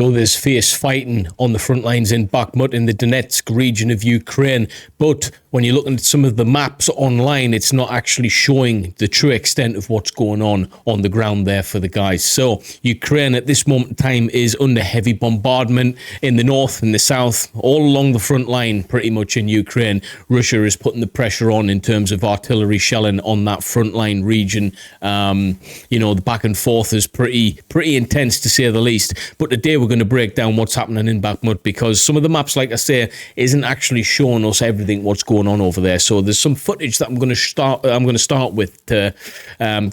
So there's fierce fighting on the front lines in Bakhmut in the Donetsk region of Ukraine. But when you're looking at some of the maps online, it's not actually showing the true extent of what's going on the ground there for the guys. So Ukraine at this moment in time is under heavy bombardment in the north and the south, all along the front line pretty much in Ukraine. Russia is putting the pressure on in terms of artillery shelling on that front line region. The back and forth is pretty intense to say the least. But today we're going to break down what's happening in Bakhmut, because some of the maps, like I say, isn't actually showing us everything what's going on over there. So there's some footage that I'm going to start with to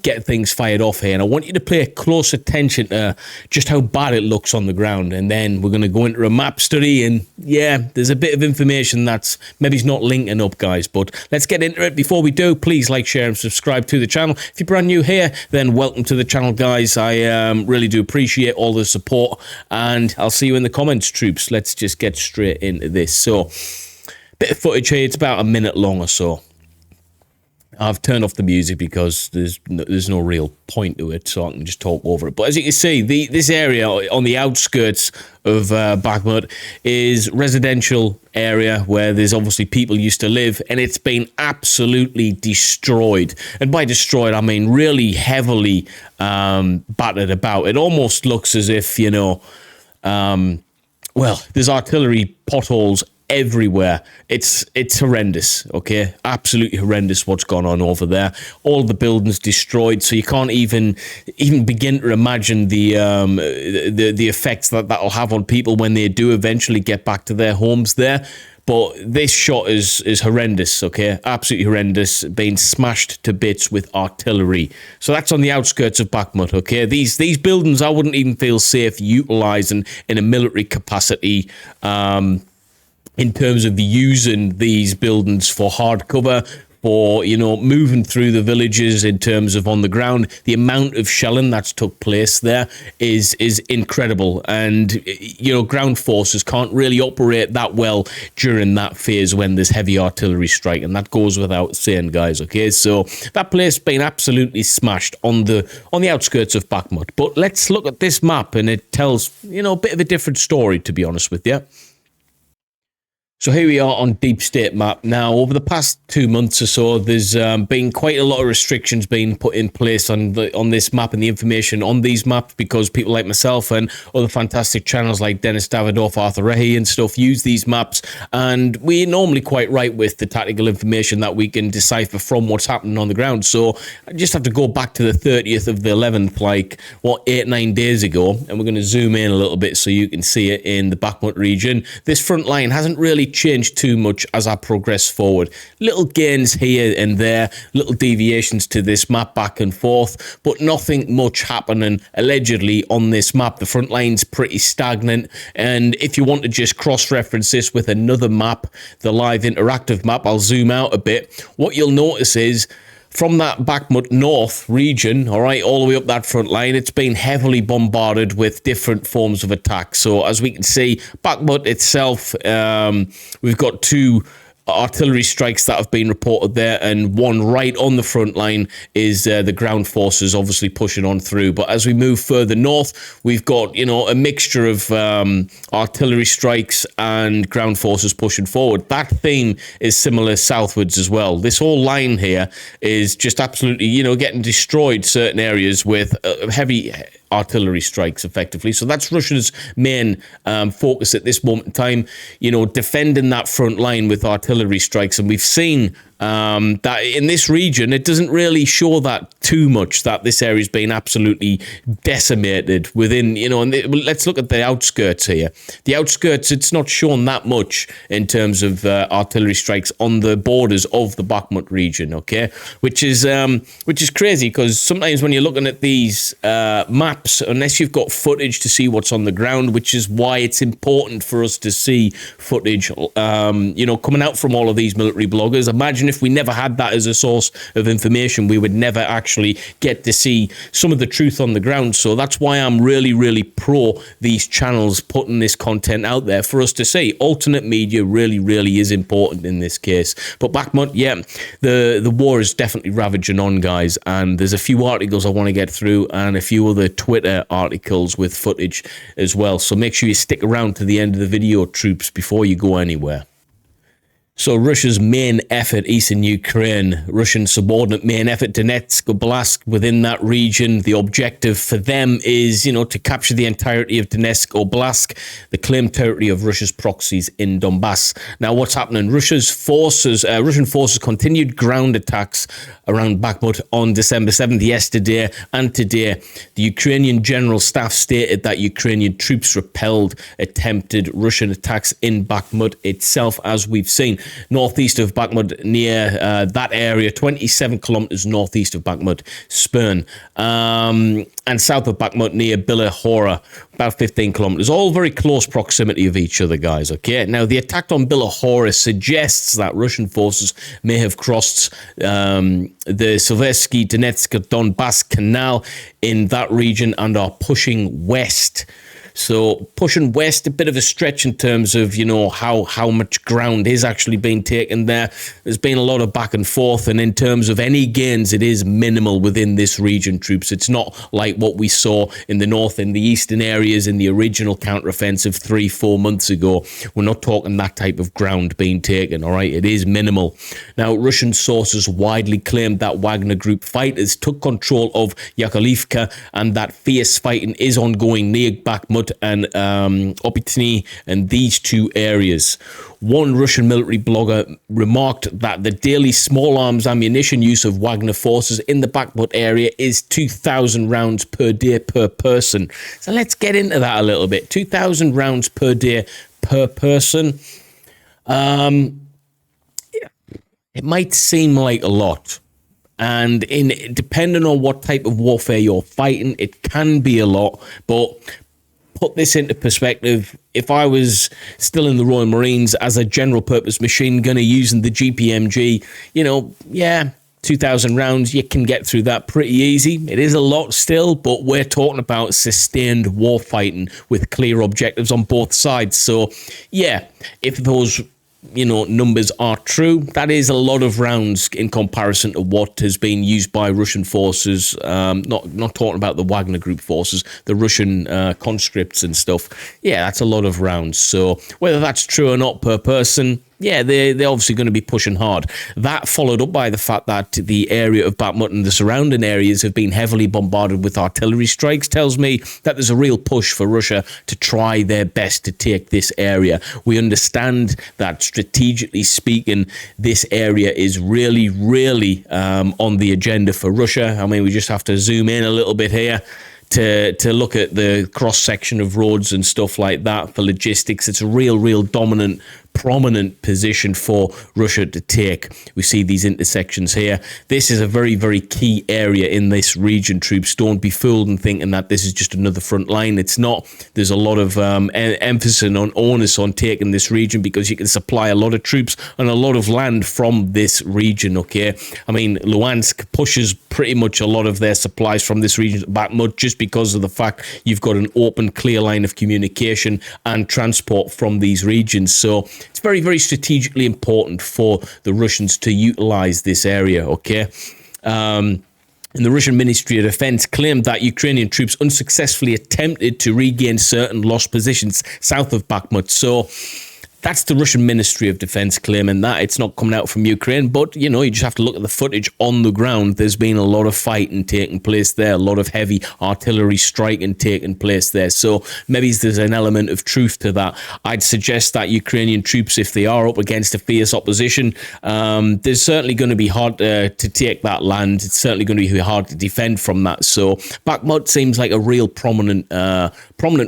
get things fired off here, and I want you to pay close attention to just how bad it looks on the ground. And then we're going to go into a map study, and yeah, there's a bit of information that's maybe not linking up, guys, but let's get into it. Before we do, please like, share and subscribe to the channel. If you're brand new here, then welcome to the channel, guys. I really do appreciate all the support, and I'll see you in the comments, troops. Let's just get straight into this. So, bit of footage here. It's about a minute long or so. I've turned off the music because there's no real point to it, so I can just talk over it. But as you can see, this area on the outskirts of Bakhmut is residential area where there's obviously people used to live, and it's been absolutely destroyed. And by destroyed, I mean really heavily battered about. It almost looks as if, there's artillery potholes everywhere. It's horrendous, okay? Absolutely horrendous what's gone on over there. All the buildings destroyed, so you can't even begin to imagine the effects that'll have on people when they do eventually get back to their homes there. But this shot is horrendous, okay? Absolutely horrendous, being smashed to bits with artillery. So that's on the outskirts of Bakhmut, okay? These buildings I wouldn't even feel safe utilising in a military capacity, in terms of using these buildings for hard cover, for, moving through the villages in terms of on the ground. The amount of shelling that's took place there is incredible. And, ground forces can't really operate that well during that phase when there's heavy artillery strike. And that goes without saying, guys, okay? So that place has been absolutely smashed on the outskirts of Bakhmut. But let's look at this map, and it tells, a bit of a different story, to be honest with you. So here we are on Deep State map. Now, over the past 2 months or so, there's been quite a lot of restrictions being put in place on this map and the information on these maps, because people like myself and other fantastic channels like Dennis Davidoff, Arthur Rehy and stuff use these maps, and we're normally quite right with the tactical information that we can decipher from what's happening on the ground. So I just have to go back to the 30th of the 11th, 8-9 days ago, and we're going to zoom in a little bit so you can see it in the Bakhmut region. This front line hasn't really changed too much as I progress forward. Little gains here and there, little deviations to this map back and forth, but nothing much happening allegedly on this map. The front line's pretty stagnant, and if you want to just cross-reference this with another map, the live interactive map, I'll zoom out a bit. What you'll notice is from that Bakhmut North region, all right, all the way up that front line, it's been heavily bombarded with different forms of attack. So as we can see, Bakhmut itself, we've got 2 artillery strikes that have been reported there, and one right on the front line is the ground forces obviously pushing on through. But as we move further north, we've got, a mixture of artillery strikes and ground forces pushing forward. That theme is similar southwards as well. This whole line here is just absolutely, getting destroyed, certain areas with heavy artillery strikes effectively. So that's Russia's main focus at this moment in time, defending that front line with artillery strikes. And we've seen that in this region, it doesn't really show that too much, that this area's been absolutely decimated within, and let's look at the outskirts here. The outskirts, it's not shown that much in terms of artillery strikes on the borders of the Bakhmut region, okay? Which is crazy, because sometimes when you're looking at these maps, unless you've got footage to see what's on the ground, which is why it's important for us to see footage, coming out from all of these military bloggers. Imagine imagine if we never had that as a source of information, we would never actually get to see some of the truth on the ground. So that's why I'm really, really pro these channels putting this content out there for us to see. Alternate media really, really is important in this case. But Bakhmut, yeah, the war is definitely ravaging on, guys, and there's a few articles I want to get through and a few other Twitter articles with footage as well. So make sure you stick around to the end of the video, troops, before you go anywhere. So Russia's main effort, eastern Ukraine, Russian subordinate main effort, Donetsk, Oblast, within that region. The objective for them is, to capture the entirety of Donetsk, Oblast, the claimed territory of Russia's proxies in Donbass. Now, what's happening? Russian forces continued ground attacks around Bakhmut on December 7th, yesterday and today. The Ukrainian General Staff stated that Ukrainian troops repelled attempted Russian attacks in Bakhmut itself, as we've seen. Northeast of Bakhmut, near that area, 27 kilometers northeast of Bakhmut, Spern, and south of Bakhmut near Bilahora, about 15 kilometers, all very close proximity of each other, guys, okay? Now, the attack on Bilahora suggests that Russian forces may have crossed the Silversky Donetsk Donbass Canal in that region and are pushing west. So pushing west, a bit of a stretch in terms of, how much ground is actually being taken there. There's been a lot of back and forth, and in terms of any gains, it is minimal within this region, troops. It's not like what we saw in the north and the eastern areas in the original counteroffensive 3-4 months ago. We're not talking that type of ground being taken, all right? It is minimal. Now, Russian sources widely claimed that Wagner Group fighters took control of Yakovlivka and that fierce fighting is ongoing near Bakhmut and Opitny and these two areas. One Russian military blogger remarked that the daily small arms ammunition use of Wagner forces in the Bakhmut area is 2,000 rounds per day per person. So let's get into that a little bit. 2,000 rounds per day per person. It might seem like a lot. And depending on what type of warfare you're fighting, it can be a lot, but put this into perspective. If I was still in the Royal Marines as a general purpose machine gunner using the GPMG, 2,000 rounds, you can get through that pretty easy. It is a lot still, but we're talking about sustained war fighting with clear objectives on both sides. So, yeah, if those numbers are true, that is a lot of rounds in comparison to what has been used by Russian forces. Not talking about the Wagner Group forces, the Russian conscripts and stuff. Yeah, that's a lot of rounds. So whether that's true or not per person, yeah, they're obviously going to be pushing hard. That followed up by the fact that the area of Bakhmut and the surrounding areas have been heavily bombarded with artillery strikes tells me that there's a real push for Russia to try their best to take this area. We understand that strategically speaking, this area is really, really on the agenda for Russia. I mean, we just have to zoom in a little bit here to look at the cross-section of roads and stuff like that for logistics. It's a real dominant, prominent position for Russia to take. We see these intersections here. This is a very, very key area in this region, troops. Don't be fooled in thinking that this is just another front line. It's not. There's a lot of emphasis on onus on taking this region because you can supply a lot of troops and a lot of land from this region, okay? I mean, Luhansk pushes pretty much a lot of their supplies from this region to Bakhmut just because of the fact you've got an open, clear line of communication and transport from these regions. So it's very, very strategically important for the Russians to utilize this area, okay? And the Russian Ministry of Defense claimed that Ukrainian troops unsuccessfully attempted to regain certain lost positions south of Bakhmut. So that's the Russian Ministry of Defense claiming that. It's not coming out from Ukraine, but, you just have to look at the footage on the ground. There's been a lot of fighting taking place there, a lot of heavy artillery striking taking place there. So maybe there's an element of truth to that. I'd suggest that Ukrainian troops, if they are up against a fierce opposition, there's certainly going to be hard to take that land. It's certainly going to be hard to defend from that. So Bakhmut seems like a real prominent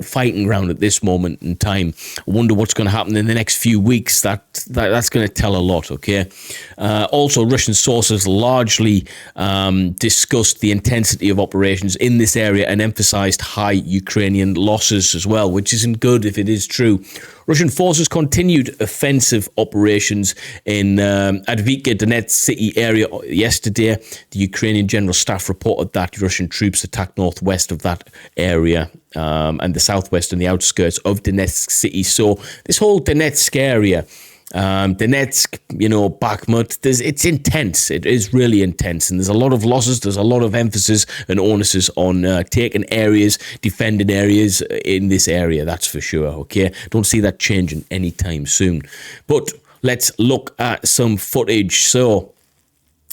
fighting ground at this moment in time. I wonder what's going to happen in the next few weeks. That's going to tell a lot, okay? Also, Russian sources largely discussed the intensity of operations in this area and emphasized high Ukrainian losses as well, which isn't good if it is true. Russian forces continued offensive operations in Advika Donetsk city area yesterday. The Ukrainian General Staff reported that Russian troops attacked northwest of that area and the southwest and the outskirts of Donetsk city. So this whole Donetsk area, Donetsk, Bakhmut, it's intense. It is really intense, and there's a lot of losses. There's a lot of emphasis and onus on taking areas, defending areas in this area. That's for sure. Okay, don't see that changing anytime soon. But let's look at some footage. So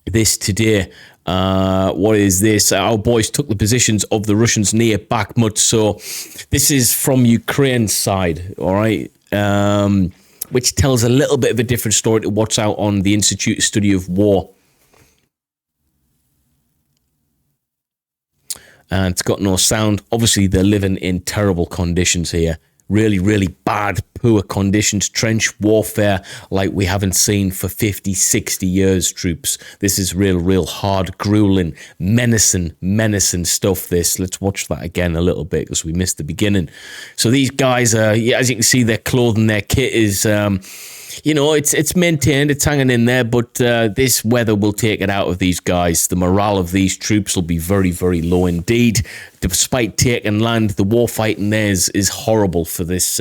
this today. What is this? Our boys took the positions of the Russians near Bakhmut. So this is from Ukraine's side, all right, which tells a little bit of a different story to what's out on the Institute of Study of War. And it's got no sound. Obviously, they're living in terrible conditions here. Really, really bad, poor conditions, trench warfare like we haven't seen for 50, 60 years, troops. This is real hard, grueling, menacing stuff, this. Let's watch that again a little bit because we missed the beginning. So these guys, as you can see, their clothing, their kit is... it's maintained, it's hanging in there, but this weather will take it out of these guys. The morale of these troops will be very, very low indeed. Despite taking land, the war fighting there is horrible for this,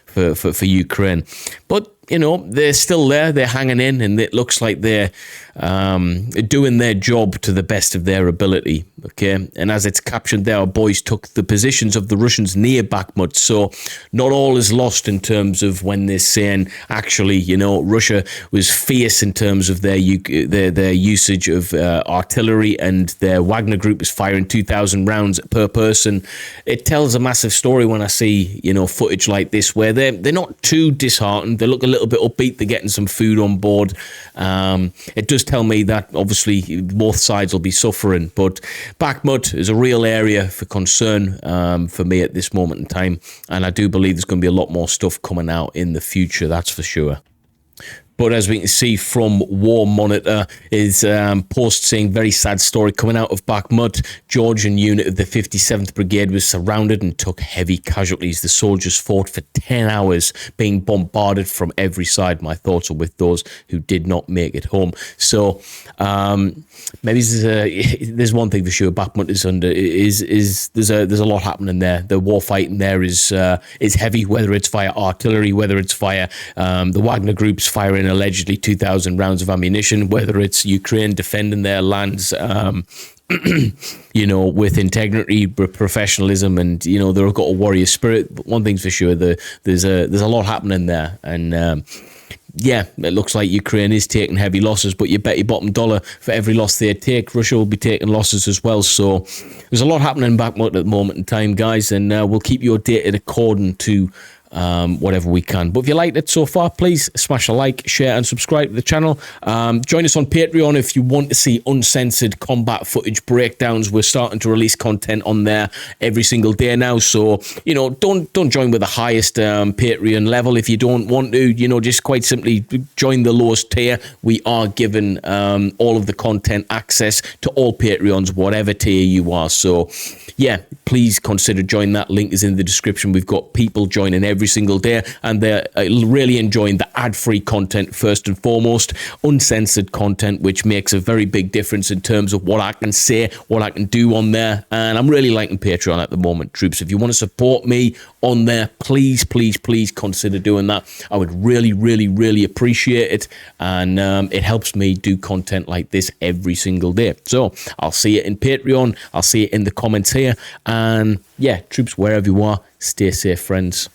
for Ukraine. But, they're still there, they're hanging in, and it looks like they're doing their job to the best of their ability, okay? And as it's captioned there, our boys took the positions of the Russians near Bakhmut, so not all is lost in terms of when they're saying, actually, Russia was fierce in terms of their usage of artillery, and their Wagner Group is firing 2,000 rounds per person. It tells a massive story when I see, footage like this, where they're not too disheartened, they look a little bit upbeat, they're getting some food on board. It does tell me that obviously both sides will be suffering, but Bakhmut is a real area for concern for me at this moment in time, and I do believe there's going to be a lot more stuff coming out in the future, that's for sure. But as we can see from War Monitor, is post saying very sad story coming out of Bakhmut. Georgian unit of the 57th Brigade was surrounded and took heavy casualties. The soldiers fought for 10 hours, being bombarded from every side. My thoughts are with those who did not make it home. So maybe there's one thing for sure. Bakhmut there's a lot happening there. The war fighting there is heavy, whether it's via artillery, whether it's via the Wagner Group's firing allegedly 2,000 rounds of ammunition, whether it's Ukraine defending their lands, with integrity, professionalism, and they've got a warrior spirit. But one thing's for sure, there's a lot happening there, and it looks like Ukraine is taking heavy losses, but you bet your bottom dollar for every loss they take, Russia will be taking losses as well. So there's a lot happening in Bakhmut at the moment in time, guys, and we'll keep you updated according to whatever we can. But if you liked it so far, please smash a like, share and subscribe to the channel. Join us on Patreon if you want to see uncensored combat footage breakdowns. We're starting to release content on there every single day now, so don't join with the highest Patreon level if you don't want to. Just quite simply join the lowest tier. We are given all of the content access to all Patreons, whatever tier you are. So please consider joining. That link is in the description. We've got people joining every single day, and they're really enjoying the ad-free content first and foremost, uncensored content, which makes a very big difference in terms of what I can say, what I can do on there. And I'm really liking Patreon at the moment, troops. If you want to support me on there, please consider doing that. I would really appreciate it, and it helps me do content like this every single day. So I'll see it in Patreon, I'll see it in the comments here, and troops, wherever you are, stay safe, friends.